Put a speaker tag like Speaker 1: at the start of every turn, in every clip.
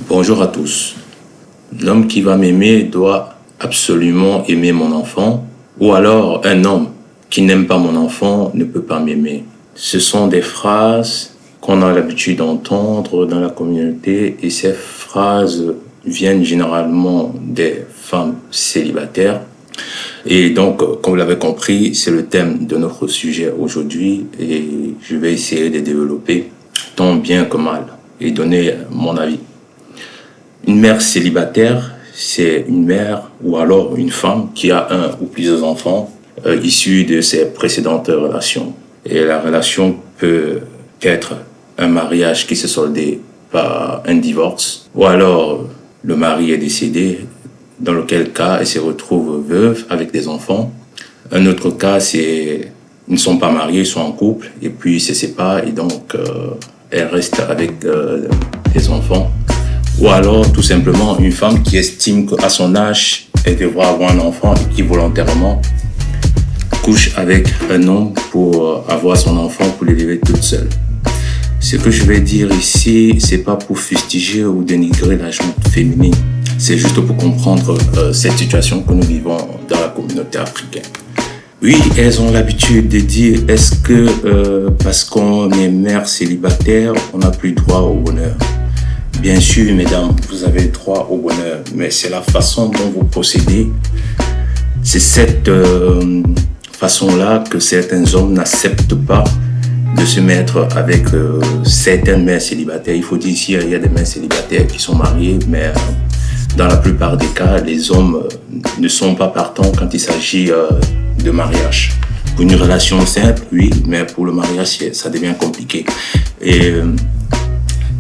Speaker 1: Bonjour à tous. L'homme qui va m'aimer doit absolument aimer mon enfant, ou alors un homme qui n'aime pas mon enfant ne peut pas m'aimer. Ce sont des phrases qu'on a l'habitude d'entendre dans la communauté et ces phrases viennent généralement des femmes célibataires. Et donc, comme vous l'avez compris, c'est le thème de notre sujet aujourd'hui et je vais essayer de développer tant bien que mal et donner mon avis. Une mère célibataire, c'est une mère ou alors une femme qui a un ou plusieurs enfants issus de ses précédentes relations. Et la relation peut être un mariage qui s'est soldé par un divorce ou alors le mari est décédé, dans lequel cas elle se retrouve veuve avec des enfants. Un autre cas, c'est ils ne sont pas mariés, ils sont en couple et puis ils se séparent et donc elle reste avec des enfants. Ou alors tout simplement une femme qui estime qu'à son âge, elle devra avoir un enfant et qui volontairement couche avec un homme pour avoir son enfant, pour l'élever toute seule. Ce que je vais dire ici, c'est pas pour fustiger ou dénigrer la gente féminine. C'est juste pour comprendre cette situation que nous vivons dans la communauté africaine. Oui, elles ont l'habitude de dire, est-ce que parce qu'on est mère célibataire, on n'a plus droit au bonheur? Bien sûr, mesdames, vous avez droit au bonheur, mais c'est la façon dont vous procédez. C'est cette façon-là que certains hommes n'acceptent pas de se mettre avec certaines mères célibataires. Il faut dire ici, il y a des mères célibataires qui sont mariées, mais dans la plupart des cas, les hommes ne sont pas partants quand il s'agit de mariage. Pour une relation simple, oui, mais pour le mariage, ça devient compliqué. Et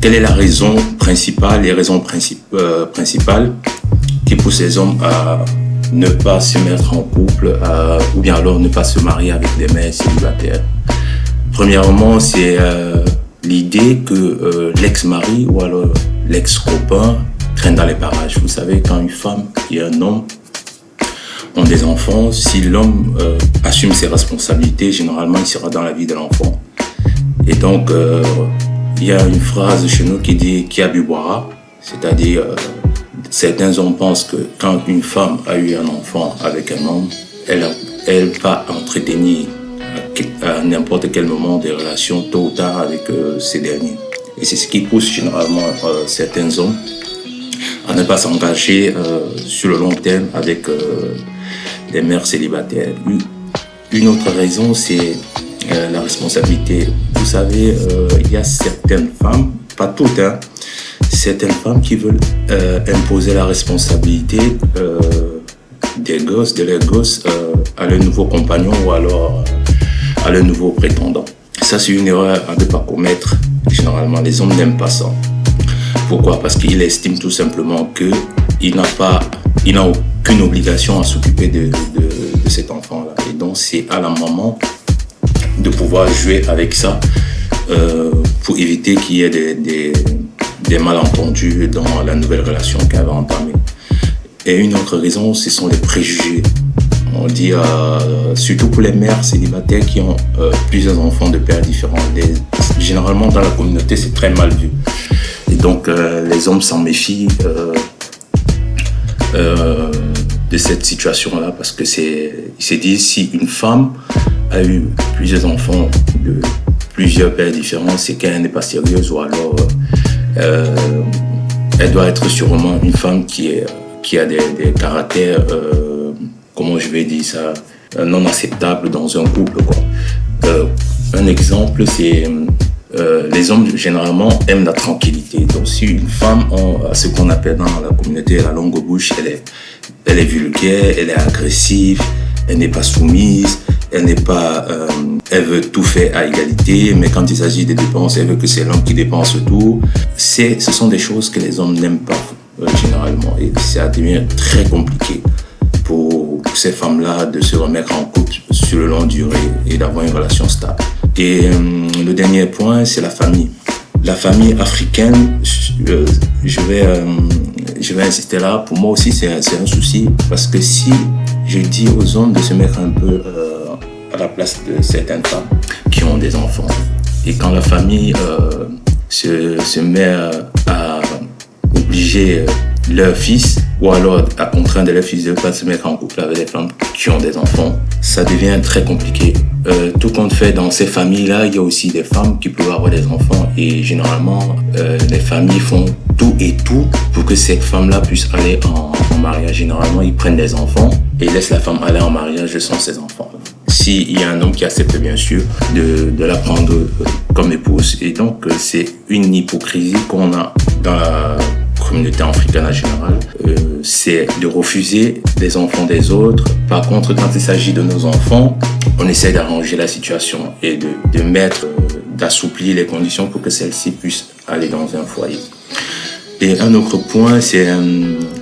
Speaker 1: quelle est la raison principale, les raisons principales qui poussent les hommes à ne pas se mettre en couple ou bien alors ne pas se marier avec des mères célibataires? Premièrement, c'est l'idée que l'ex-mari ou alors l'ex-copain traîne dans les parages. Vous savez, quand une femme et un homme ont des enfants, si l'homme assume ses responsabilités, généralement, il sera dans la vie de l'enfant. Et donc, il y a une phrase chez nous qui dit « qui a bu boira », c'est-à-dire certains hommes pensent que quand une femme a eu un enfant avec un homme, elle va entretenir à n'importe quel moment des relations tôt ou tard avec ces derniers. Et c'est ce qui pousse généralement certains hommes à ne pas s'engager sur le long terme avec des mères célibataires. Une autre raison, c'est la responsabilité. Vous savez, il y a certaines femmes, pas toutes, certaines femmes qui veulent imposer la responsabilité des gosses, de leurs gosses à leur nouveau compagnon ou alors à leur nouveau prétendant. Ça, c'est une erreur à ne pas commettre. Généralement, les hommes n'aiment pas ça. Pourquoi? Parce qu'ils estiment tout simplement qu'il n'a aucune obligation à s'occuper de cet enfant-là. Et donc, c'est à la maman de pouvoir jouer avec ça pour éviter qu'il y ait des malentendus dans la nouvelle relation qu'elle va entamer. Et une autre raison, ce sont les préjugés. On dit, surtout pour les mères célibataires qui ont plusieurs enfants de pères différents. Généralement, dans la communauté, c'est très mal vu. Et donc, les hommes s'en méfient de cette situation-là parce que ils se disent, si une femme a eu plusieurs enfants de plusieurs pères différents, c'est qu'elle n'est pas sérieuse ou alors elle doit être sûrement une femme qui a des caractères, comment je vais dire ça, non acceptables dans un couple, quoi. Un exemple, c'est les hommes généralement aiment la tranquillité. Donc si une femme a ce qu'on appelle dans la communauté la longue bouche, elle est vulgaire, elle est agressive, elle n'est pas soumise, elle veut tout faire à égalité, mais quand il s'agit de dépenses, elle veut que c'est l'homme qui dépense tout. Ce sont des choses que les hommes n'aiment pas généralement et ça devient très compliqué pour ces femmes-là de se remettre en couple sur le long durée et d'avoir une relation stable. Et le dernier point, c'est la famille. La famille africaine, je vais insister là, pour moi aussi c'est un souci parce que si je dis aux hommes de se mettre un peu à la place de certaines femmes qui ont des enfants et quand la famille se met à obliger leur fils ou alors à contraindre leur fils de ne pas se mettre en couple avec des femmes qui ont des enfants, ça devient très compliqué. Tout compte fait, dans ces familles-là, il y a aussi des femmes qui peuvent avoir des enfants et généralement, les familles font tout pour que cette femme-là puisse aller en mariage. Généralement, ils prennent des enfants et laissent la femme aller en mariage sans ses enfants. S'il y a un homme qui accepte bien sûr de la prendre comme épouse. Et donc, c'est une hypocrisie qu'on a dans la communauté africaine en général, c'est de refuser des enfants des autres. Par contre, quand il s'agit de nos enfants, on essaie d'arranger la situation et d'assouplir les conditions pour que celles-ci puissent aller dans un foyer. Et un autre point, c'est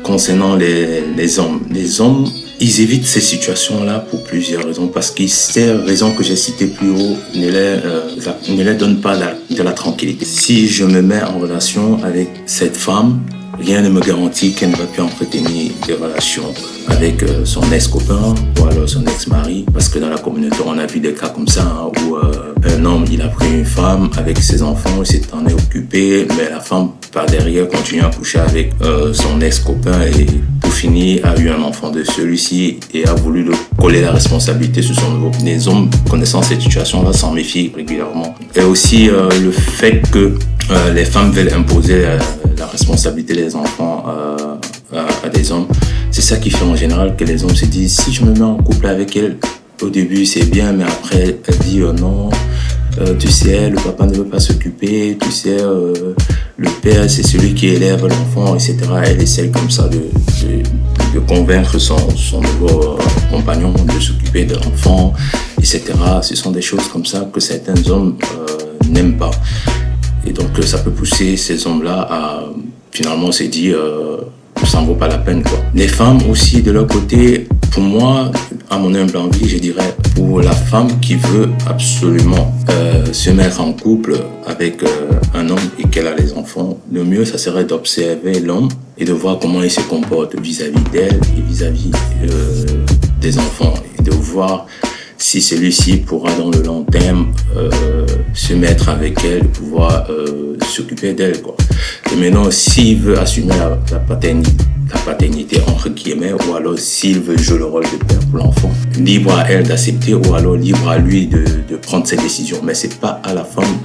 Speaker 1: concernant les hommes. Les hommes, ils évitent ces situations-là pour plusieurs raisons, parce que ces raisons que j'ai citées plus haut ne les donnent pas de la tranquillité. Si je me mets en relation avec cette femme, rien ne me garantit qu'elle ne va plus entretenir des relations avec son ex-copain ou alors son ex-mari, parce que dans la communauté, on a vu des cas comme ça, où un homme, il a pris une femme avec ses enfants, il s'est occupé, mais la femme, par derrière, continue à coucher avec son ex-copain et pour finir, a eu un enfant de celui-ci et a voulu coller la responsabilité sur son nouveau. Les hommes, connaissant cette situation-là, s'en méfient régulièrement. Et aussi le fait que les femmes veulent imposer la responsabilité des enfants à des hommes. C'est ça qui fait en général que les hommes se disent, si je me mets en couple avec elle, au début c'est bien, mais après elle dit non, tu sais, le papa ne veut pas s'occuper, tu sais, le père c'est celui qui élève l'enfant, etc. Elle essaie comme ça de convaincre son nouveau compagnon de s'occuper de l'enfant, etc. Ce sont des choses comme ça que certains hommes n'aiment pas. Et donc ça peut pousser ces hommes-là à finalement se dire ça ne vaut pas la peine, quoi. Les femmes aussi de leur côté, pour moi, à mon humble envie, je dirais, pour la femme qui veut absolument se mettre en couple avec un homme et qu'elle a les enfants, le mieux ça serait d'observer l'homme et de voir comment il se comporte vis-à-vis d'elle et vis-à-vis des enfants, et de voir si celui-ci pourra dans le long terme se mettre avec elle, pouvoir s'occuper d'elle, quoi. Et maintenant, s'il veut assumer la paternité entre guillemets, ou alors s'il veut jouer le rôle de père pour l'enfant, libre à elle d'accepter, ou alors libre à lui de prendre ses décisions. Mais c'est pas à la femme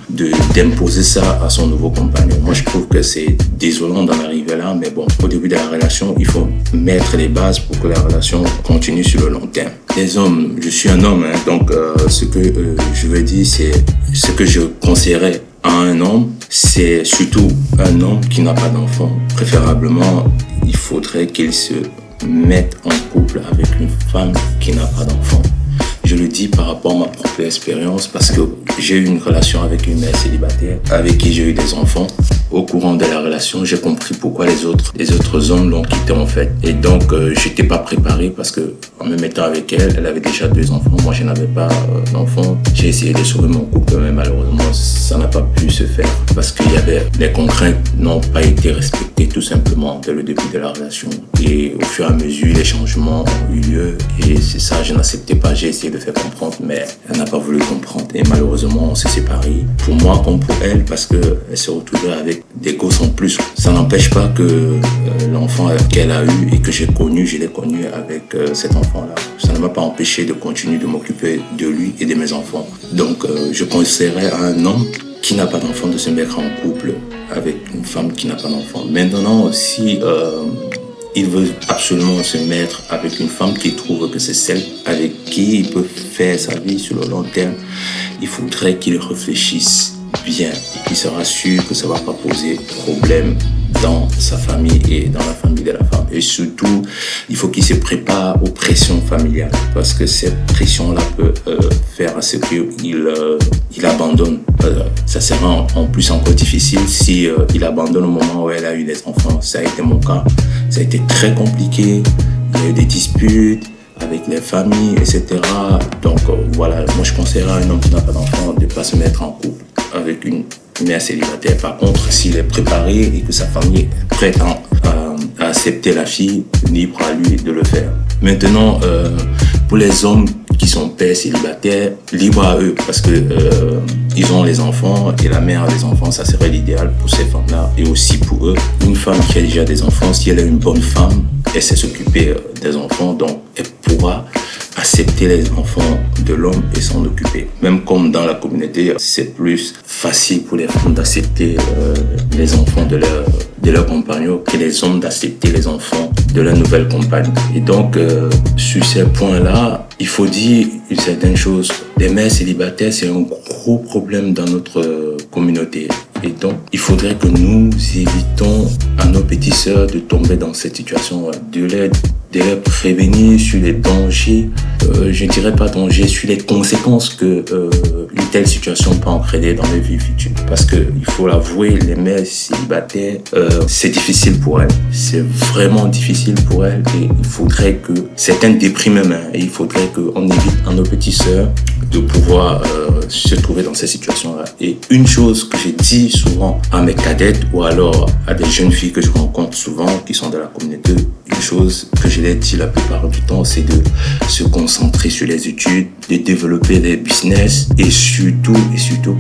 Speaker 1: d'imposer ça à son nouveau compagnon. Moi, je trouve que c'est désolant d'en arriver là, mais bon, au début de la relation, il faut mettre les bases pour que la relation continue sur le long terme. Les hommes, je suis un homme, hein, donc ce que je veux dire, c'est ce que je conseillerais à un homme, c'est surtout un homme qui n'a pas d'enfant. Préférablement, il faudrait qu'il se mette en couple avec une femme qui n'a pas d'enfant. Je le dis par rapport à ma propre expérience, parce que j'ai eu une relation avec une mère célibataire avec qui j'ai eu des enfants. Au courant de la relation, j'ai compris pourquoi les autres hommes l'ont quitté en fait. Et donc, j'étais pas préparé, parce que en me mettant avec elle, elle avait déjà 2 enfants. Moi, je n'avais pas d'enfants. J'ai essayé de sauver mon couple, mais malheureusement, ça n'a pas pu se faire parce qu'il y avait les contraintes n'ont pas été respectées tout simplement dès le début de la relation. Et au fur et à mesure, les changements ont eu lieu. Et c'est ça, je n'acceptais pas. J'ai essayé de faire comprendre, mais elle n'a pas voulu comprendre. Et malheureusement, on s'est séparés. Pour moi comme pour elle, parce qu'elle se retrouvait avec des gosses en plus. Ça n'empêche pas que l'enfant qu'elle a eu et que j'ai connu, je l'ai connu avec cet enfant-là. Ça ne m'a pas empêché de continuer de m'occuper de lui et de mes enfants. Donc, je conseillerais à un homme qui n'a pas d'enfant de se mettre en couple avec une femme qui n'a pas d'enfant. Maintenant, si il veut absolument se mettre avec une femme qui trouve que c'est celle avec qui il peut faire sa vie sur le long terme, il faudrait qu'il réfléchisse bien et qu'il se rassure que ça ne va pas poser problème dans sa famille et dans la famille de la femme. Et surtout, il faut qu'il se prépare aux pressions familiales, parce que cette pression-là peut faire à ce qu'il abandonne. Ça sera en plus encore difficile si il abandonne au moment où elle a eu des enfants. Ça a été mon cas. Ça a été très compliqué. Il y a eu des disputes avec les familles, etc. Donc voilà, moi je conseillerais à un homme qui n'a pas d'enfant de ne pas se mettre en couple avec une mère célibataire. Par contre, s'il est préparé et que sa famille est prête à accepter la fille, libre à lui de le faire. Maintenant, pour les hommes qui sont pères célibataires, libre à eux, parce que ils ont les enfants et la mère a des enfants, ça serait l'idéal pour ces femmes-là et aussi pour eux. Une femme qui a déjà des enfants, si elle est une bonne femme, elle sait s'occuper des enfants, donc elle pourra accepter les enfants de l'homme et s'en occuper. Même comme dans la communauté, c'est plus facile pour les femmes d'accepter les enfants de leur compagnon que les hommes d'accepter les enfants de leur nouvelle compagne. Et donc, sur ces points-là, il faut dire une certaine chose. Les mères célibataires, c'est un gros problème dans notre communauté. Et donc, il faudrait que nous évitons à nos petites sœurs de tomber dans cette situation, de les prévenir sur les dangers, je ne dirais pas dangers, sur les conséquences que une telle situation peut entraîner dans les vies futures. Parce que il faut l'avouer, les mères célibataires, c'est difficile pour elles. C'est vraiment difficile pour elles et il faudrait que certaines dépriment même. Et il faudrait qu'on évite à nos petites sœurs de pouvoir se trouver dans ces situations-là. Et une chose que j'ai dit souvent à mes cadettes ou alors à des jeunes filles que je rencontre souvent qui sont de la communauté, une chose que je l'ai dit la plupart du temps, c'est de se concentrer sur les études, de développer des business et surtout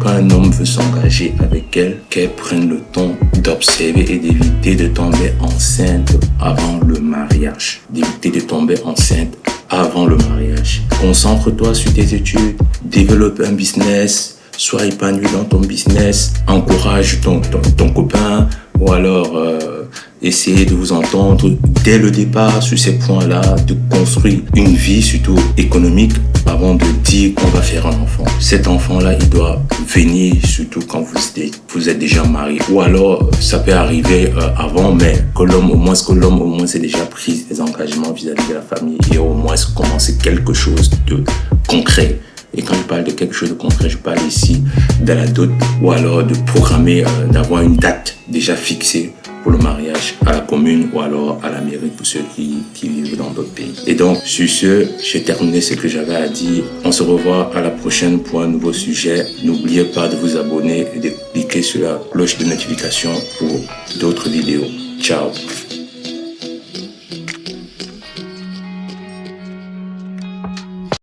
Speaker 1: quand un homme veut s'engager avec elle, qu'elle prenne le temps d'observer et d'éviter de tomber enceinte avant le mariage. D'éviter de tomber enceinte avant le mariage. Concentre-toi sur tes études, développe un business, sois épanoui dans ton business, encourage ton copain ou alors essayez de vous entendre dès le départ sur ces points-là, de construire une vie surtout économique avant de dire qu'on va faire un enfant. Cet enfant-là, il doit venir surtout quand vous êtes déjà marié. Ou alors, ça peut arriver avant, mais que l'homme au moins ait déjà pris des engagements vis-à-vis de la famille et au moins commencer quelque chose de concret. Et quand je parle de quelque chose de concret, je parle ici de la dot ou alors de programmer, d'avoir une date déjà fixée pour le mariage à la commune ou alors à la mairie pour ceux qui vivent dans d'autres pays. Et donc, sur ce, j'ai terminé ce que j'avais à dire. On se revoit à la prochaine pour un nouveau sujet. N'oubliez pas de vous abonner et de cliquer sur la cloche de notification pour d'autres vidéos. Ciao!